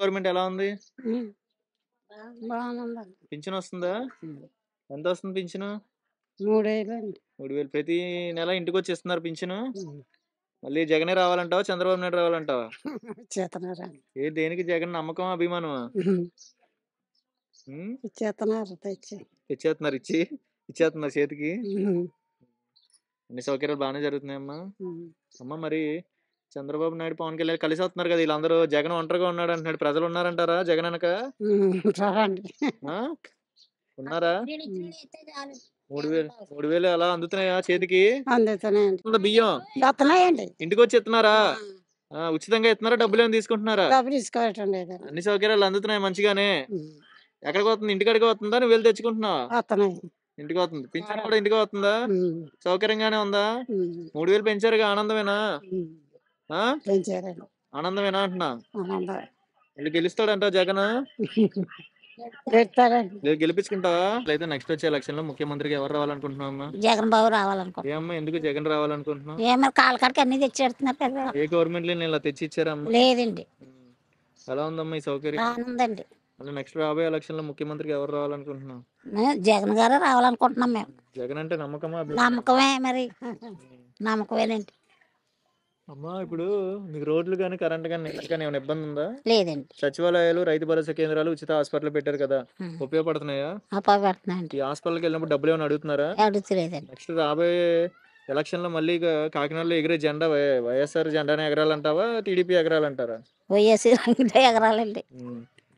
Government ఎలా ఉంది? ఉమ్, బాగుందండి. పింఛన్ వస్తుందా? ఎంత వస్తుంది పింఛను? 3000 అండి. 3000 ప్రతి నెల ఇంటికి వచ్చి ఇస్తున్నారు పింఛను. మళ్ళీ జగనే రావాలంటావా? చంద్రబాబు నాయుడు రావాలంటావా? ఇచ్చేస్తున్నారండి. దేనికి జగన్ నమ్మకం అభిమానమా? ఇచ్చేస్తున్నారు తెచ్చి. ఇచ్చేస్తున్నారు ఇచ్చేస్తున్నారు చేతికి. అన్ని సౌకర్యాలు బాగానే జరుగుతున్నాయమ్మా. అమ్మ మరి చంద్రబాబు నాయుడు పవన్ కళ్యాణ్ కలిసి వస్తున్నారు కదా, వీళ్ళందరూ జగన్ ఒంటరిగా ఉన్నాడు అంటున్నాడు. ప్రజలు ఉన్నారంటారా జగన్ వెనక? ఆ? ఉన్నారా? 3000 అలా అందుతున్నాయా చేతికి? అందుతున్నాయండి. బియ్యం వస్తున్నాయండి. ఇంటికి వచ్చి ఇస్తున్నారా? ఉచితంగా ఇస్తున్నారా? డబ్బులు ఏమైనా తీసుకుంటున్నారా? డబ్బులు తీసుకోవటం లేదు. అన్ని సౌకర్యాలు అందుతున్నాయి మంచిగానే. ఎక్కడికి వస్తుంది? ఇంటికాడికి వస్తుందా? నువ్వు వెళ్ళి తెచ్చుకుంటున్నావా? వస్తున్నాయి. ఇంటికి వస్తుంది. పింఛన్ కూడా ఇంటికి వస్తుందా? సౌకర్యంగానే ఉందా? 3000 పెంచారుగా, ఆనందమేనా? పెంచారండి. ఆనందమేనా అంటున్నా. ఆనందం. వీళ్ళు గెలుస్తాడంట జగన్? గెలిపించుకుంటావా? అయితే నెక్స్ట్ వచ్చే ఎలక్షన్ లో ముఖ్యమంత్రికి ఎవరు రావాలనుకుంటున్నావమ్మా? జగన్ బాబు రావాలనుకుంటున్నాం. ఏమ్మా ఎందుకు జగన్ రావాలనుకుంటున్నావు? ఏమో కాలకాడికి అన్ని తెచ్చేడుతున్నారు కదా. ఏ గవర్నమెంట్ లో ఇలా తెచ్చి ఇచ్చారమ్మా? లేదండి. ఎలా ఉందమ్మా ఈ సౌకర్యం? ఆనందండి. నెక్స్ట్ రాబోయే ఎలక్షన్ లో ముఖ్యమంత్రికి ఎవరు రావాలనుకుంటున్నావు? జగన్ గారు రావాలనుకుంటున్నాం మేము. జగన్ అంటే నమ్మకమా? నమ్మకమే మరి. నమ్మకమేనండి. అమ్మా ఇప్పుడు మీకు రోడ్లు కానీ కరెంట్ కానీ నీళ్ళు కానీ ఏమైనా ఇబ్బంది ఉందా? లేదండి. సచివాలయాలు, రైతు భరోసా కేంద్రాలు, ఉచిత హాస్పిటల్ పెట్టారు కదా, ఉపయోగపడుతున్నాయా? ఉపయోగపడుతున్నాయండి. ఈ హాస్పిటల్కి వెళ్ళినప్పుడు డబ్బులు ఏమైనా అడుగుతున్నారా? అడుగుతలేదండి. నెక్స్ట్ రాబోయే ఎలక్షన్ లో మళ్ళీ కాకినాడలో ఎగిరే జెండా వైఎస్ఆర్ జెండానే ఎగరాలంటావా, టీడీపీ ఎగరాలంటారా? వైఎస్ఆర్ ఎగరాలండి.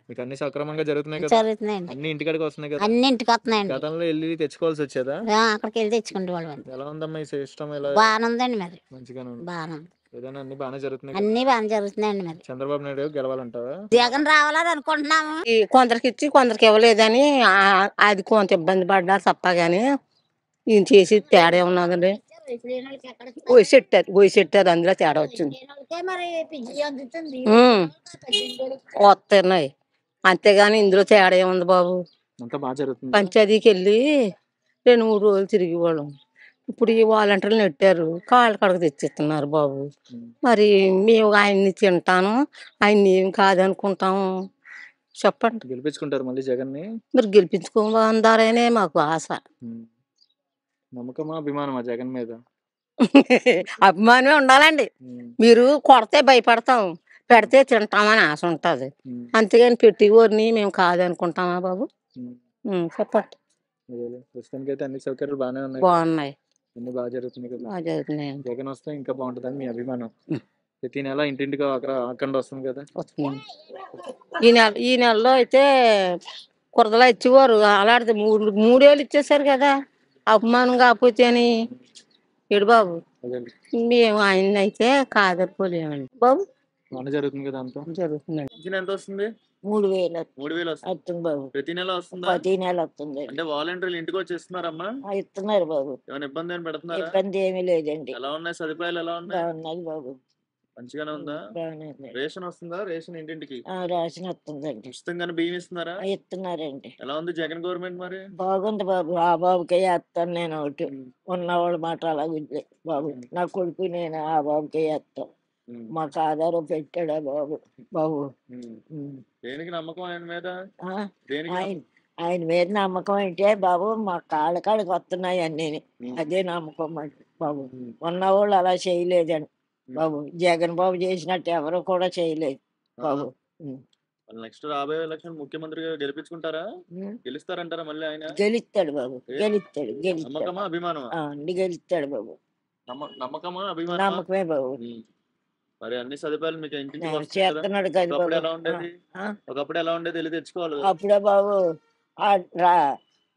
మీకు అన్ని సక్రమంగా జరుగుతున్నాయి కదా? జరుగుతున్నాయండి. అన్ని ఇంటికాడికి వస్తున్నాయి కదా? అన్ని ఇంటికి వస్తున్నాయండి. గతంలో వెళ్ళి తెచ్చుకోవాల్సి వచ్చేదా? అక్కడికి వెళ్ళి తెచ్చుకుంటే వాళ్ళు. ఎలా ఉందమ్మా ఈ సిస్టమ్? ఎలా? బాగానే ఉందండి మరి. మంచిగానే ఉంది. బాగానే ఉంది. ఏదైనా అన్ని బాగానే జరుగుతున్నాయి. అన్ని బాగానే జరుగుతున్నాయండి మరి. చంద్రబాబు నాయుడు గెలవాలంటావా? జగన్ రావాలని అనుకుంటున్నాము. కొందరికి ఇచ్చి కొందరికి ఇవ్వలేదని అది కొంత ఇబ్బంది పడ్డారు తప్ప గాని ఈయన చేసి తేడా ఉన్నదండి. వయసెట్టారు అందులో తేడా వచ్చింది. వస్తున్నాయి అంతేగాని ఇందులో తేడా ఏముంది బాబు? అంతా బాగా జరుగుతుంది. పంచాయతీకి వెళ్ళి 2-3 రోజులు తిరిగి వాళ్ళం. ఇప్పుడు ఈ వాలంటీర్లు నెట్టారు, కాళ్ళ కడకు తెచ్చిస్తున్నారు బాబు. మరి మేము ఆయన్ని తింటాను, ఆయన్ని ఏం కాదనుకుంటాము చెప్పండి. గెలిపించుకుంటారు మళ్ళీ జగన్ ని? మీరు గెలిపించుకోమందారనే మాకు ఆశ. నమ్మకమా అభిమానమా జగన్ మీద? అభిమానమే ఉండాలండి. మీరు కొడితే భయపడతాం, పెడితే తింటామని ఆశ ఉంటది. అంతేగాని పెట్టిగోరిని మేము కాదనుకుంటామా బాబు? చెప్పండి. ప్రస్తుతానికి అయితే అన్ని సౌకర్యాలు బాగున్నాయి. అన్ని బాగా జరుగుతున్నాయి కదా? బాగా జరుగుతున్నాయి. జగన్ వస్తే ఇంకా బాగుంటుందని మీ అభిమానం. ప్రతి నెల ఇంటింటికి అక్కడ వస్తుంది కదా? వస్తుంది. ఈ నెలలో అయితే కురదలా ఇచ్చేవారు, అలాంటిది 3 ఏళ్ళు ఇచ్చేసారు కదా. అపమానం కాకపోతే అని ఏడు బాబు. మేము ఆయన అయితే కాదనుకోలేమండి బాబు. బాగా జరుగుతుంది కదా? అంతా జరుగుతుందండి. ఎంత వస్తుంది? 3000. 3000 వస్తుంది బాబు. ప్రతి నెల వస్తుందా? ప్రతి నెల వస్తుంది. అంటే వాలంటీర్లు ఇంటికి వచ్చి ఇస్తున్నారమ్మా? ఇస్తున్నారు బాబు. ఏమైనా ఇబ్బంది ఏమి పెడుతున్నారా? ఇబ్బంది ఏమీ లేదండి. ఎలా ఉన్నాయి సదుపాయాలు? ఎలా ఉన్నాయి? బాగున్నది బాబు. మంచిగానే ఉందా? బాగానే ఉంది. రేషన్ వస్తుందా? రేషన్ ఇంటింటికి రేషన్ వస్తుందండి. ఉచితంగానే బియ్యం ఇస్తున్నారా? ఇస్తున్నారండి. ఎలా ఉంది జగన్ గవర్నమెంట్ మరి? బాగుంది బాబు. ఆ బాబుకే వేస్తాను నేను. ఒకటి ఉన్నవాళ్ళ మాట అలాగే బాబు. నా కొడుకు నేను ఆ బాబుకే వేస్తాం. మాకు ఆధారం పెట్టాడా బాబు. బాబు దేనికి నమ్మకం ఆయన మీద? ఆయన మీద నమ్మకం అంటే బాబు మా కాళ్ళకి వస్తున్నాయి అన్నీ. అదే నమ్మకం బాబు. ఉన్నవాళ్ళు అలా చేయలేదండి బాబు. జగన్ బాబు చేసినట్టు ఎవరు కూడా చేయలేదు బాబు. నెక్స్ట్ రాబోయే ఎలక్షన్ ముఖ్యమంత్రిగా గెలిపించుకుంటారా? గెలుస్తారంటారా మళ్ళీ ఆయన? గెలుస్తాడు బాబు. గెలుస్తాడు. నమ్మకమా అభిమానమా? గెలుస్తాడు బాబు. నమ్మకమా అభిమానం? నమ్మకమే బాబు. మరి అన్ని సదుపాయాలు మీకు ఇంటికి చేస్తున్నాడు కదా. ఒకప్పుడు ఎలా ఉండేది వెళ్ళి తెచ్చుకోవాలి. అప్పుడే బాబు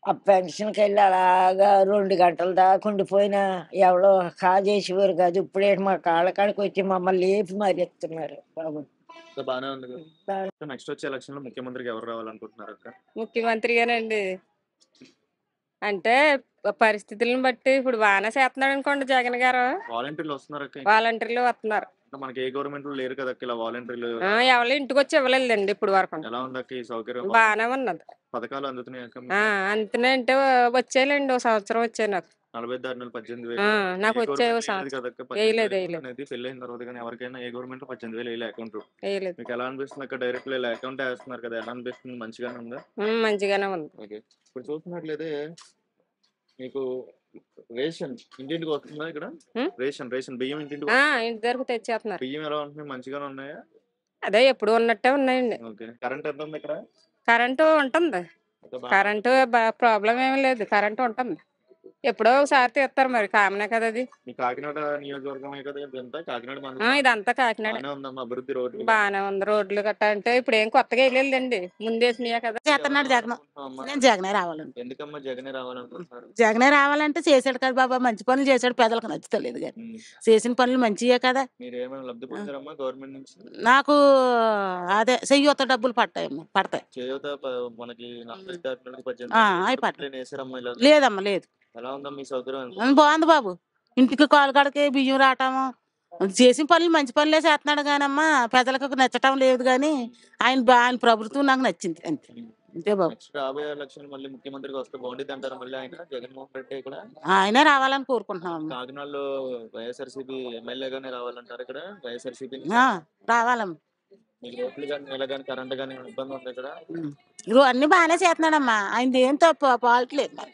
ఆ పెన్షన్కి వెళ్ళి అలాగా 2 గంటల దాకా ఉండిపోయినా ఎవరో కాజేసేవారు కాదు. ఇప్పుడేంటి మా కాళ్ళకాడికి వచ్చి మమ్మల్ని లేపి మరి ఇస్తున్నారు బాబు. బాగానే ఉంది కదా? నెక్స్ట్ వచ్చే ఎలక్షన్ లో ముఖ్యమంత్రికి ఎవరు రావాలనుకుంటున్నారు అక్క? ముఖ్యమంత్రిగానండి. అంటే పరిస్థితులను బట్టి ఇప్పుడు బాగానే చేస్తున్నాడు అనుకోండి జగన్ గారు. వాలంటీర్లు వస్తున్నారు? వాలంటీర్లు వస్తున్నారు. మనకి ఏ గవర్నమెంట్ లో లేరు కదా ఇలా వాలంటీర్లు? ఎవరు ఇంటికి వచ్చి ఇవ్వలేదండి ఇప్పుడు వరకు. ఎలా ఉంది ఈ సౌకర్యం? బాగానే ఉన్నది. పథకాలు అందుతున్నాయి? అందుతున్నాయి అంటే వచ్చేయాలండి. 1 సంవత్సరం వచ్చాయి నాకు. 40 దాటిన 18,000 ఆ, నాకు ఏ వచ్చే గవర్నమెంట్ వేయలేదు సంవత్సరం కదక్క వేయలేదు 18,000 వేయలేదు అనేది పెళ్లి అయిన తర్వాత కానీ ఎవరికైనా ఏ గవర్నమెంట్ 18,000 వేయలే అకౌంట్. వేయలేదు. మీకు ఎలా అనిపిస్తుంది అక్కడ డైరెక్ట్ ఇలా అకౌంట్ వేస్తున్నారు కదా, ఎలా అనిపిస్తుంది? మంచిగానే ఉందా? మంచిగానే ఉంది. ఓకే. ఇప్పుడు చూస్తున్నట్లయితే మీకు రేషన్ ఇంటింటికి వస్తుందా ఇక్కడ? రేషన్ బియ్యం ఇంటింటికి ఇంటి దగ్గరకు తెచ్చేస్తున్నారు. బియ్యం ఎలా ఉంటున్నాయి? మంచిగానే ఉన్నాయా? అదే ఎప్పుడు ఉన్నట్టే ఉన్నాయండి. ఓకే. కరెంట్ ఎంత ఉంది ఇక్కడ? కరెంటు ఉంటుంది. కరెంటు ప్రాబ్లం ఏమీ లేదు. కరెంటు ఉంటుంది. ఎప్పుడో ఒకసారి తీస్తారు, మరి కామనే కదా అది. మీ కాకినాడ నియోజకవర్గమే కదా ఇదంతా? కాకినాడ ఇదంతా కాకినాడ. బాగానే ఉందమ్మా అభివృద్ధి రోడ్లు బాగానే ఉంది. రోడ్లు గట్టా అంటే ఇప్పుడు ఏం కొత్తగా వేయలేదండి, ముందేసినాయే కదా. చేస్తున్నాడు జగన్. నేను జగనే రావాలండి. ఎందుకమ్మా జగనే రావాలనుకుంటున్నారు? జగనే రావాలంటే చేశాడు కదా బాబా, మంచి పనులు చేశాడు, పేదలకు నచ్చుతలేదు కానీ చేసిన పనులు మంచియే కదా. మీరు ఏమైనా లబ్ధి పొందారమ్మా గవర్నమెంట్ నుంచి? నాకు అదే చెయ్యొత్త డబ్బులు పడతాయి. చేయూత మనకి 40 దాటినోళ్ళకి 18,000 అవి పడతాయి. ప్లేన్ వేసారమ్మా ఇలా? లేదమ్మా లేదు. ఎలా ఉందమ్మా మీ సౌకర్యం? బాగుంది బాబు. ఇంటికి కాలుగడకి బియ్యం రావటము, చేసిన పనులు మంచి పనులే చేస్తున్నాడు కానమ్మా, ప్రజలకు నచ్చటం లేదు కానీ ఆయన ప్రభుత్వం నాకు నచ్చింది అంతే. అంతే బాబు. నెక్స్ట్ రాబోయే ఎలక్షన్ మళ్ళీ ముఖ్యమంత్రిగా వస్తే బాగుంటుంది అంటారు మళ్ళీ ఆయన జగన్మోహన్ రెడ్డి ఇక్కడ? ఆయనే రావాలని కోరుకుంటున్నాం. కాకినాడలో వైఎస్ఆర్సీపీ ఎమ్మెల్యేగానే రావాలంటారు ఇక్కడ వైఎస్ఆర్సీపీ? రావాలమ్మా. మీకు రోడ్లు కానీ నీళ్ళ కానీ కరెంట్ కానీ ఇబ్బంది ఉంది ఇక్కడ? అన్ని బాగానే చేస్తున్నాడమ్మా, ఆయన ఏం తప్పు పాలట్లేదు.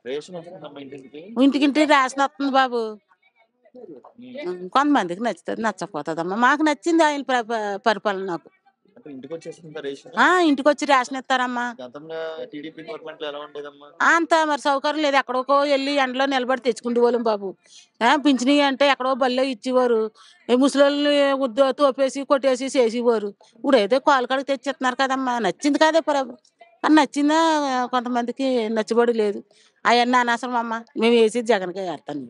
రేషన్ వస్తుందమ్మా ఇంటికి? ఇంటికి రేషన్ వస్తుంది బాబు. కొంతమందికి నచ్చుతుంది, నచ్చకపోతుందమ్మా. మాకు నచ్చింది ఆయన పరిపాలన. నాకు అంటే ఇంటికి వచ్చేస్తుందా రేషన్? ఇంటికి వచ్చి రేషన్ ఇస్తారమ్మా. గతంలో టీడీపీ గవర్నమెంట్ లో ఎలా ఉండేదమ్మా? అంత మరి సౌకర్యం లేదు, ఎక్కడికో వెళ్ళి ఎండలో నిలబడి తెచ్చుకుంటే వాళ్ళం బాబు. పింఛనీ అంటే ఎక్కడో బల్లో ఇచ్చేవారు, ముసలి తోపేసి కొట్టేసి చేసేవారు. ఇప్పుడు ఏదో కాలుకాడికి తెచ్చిస్తున్నారు కదమ్మా. నచ్చింది కదే ప్రభు, అని నచ్చిందా కొంతమందికి నచ్చబడి లేదు. అవన్నీ అనవసరం అమ్మ, మేము వేసేది జగన్కే వేస్తాను.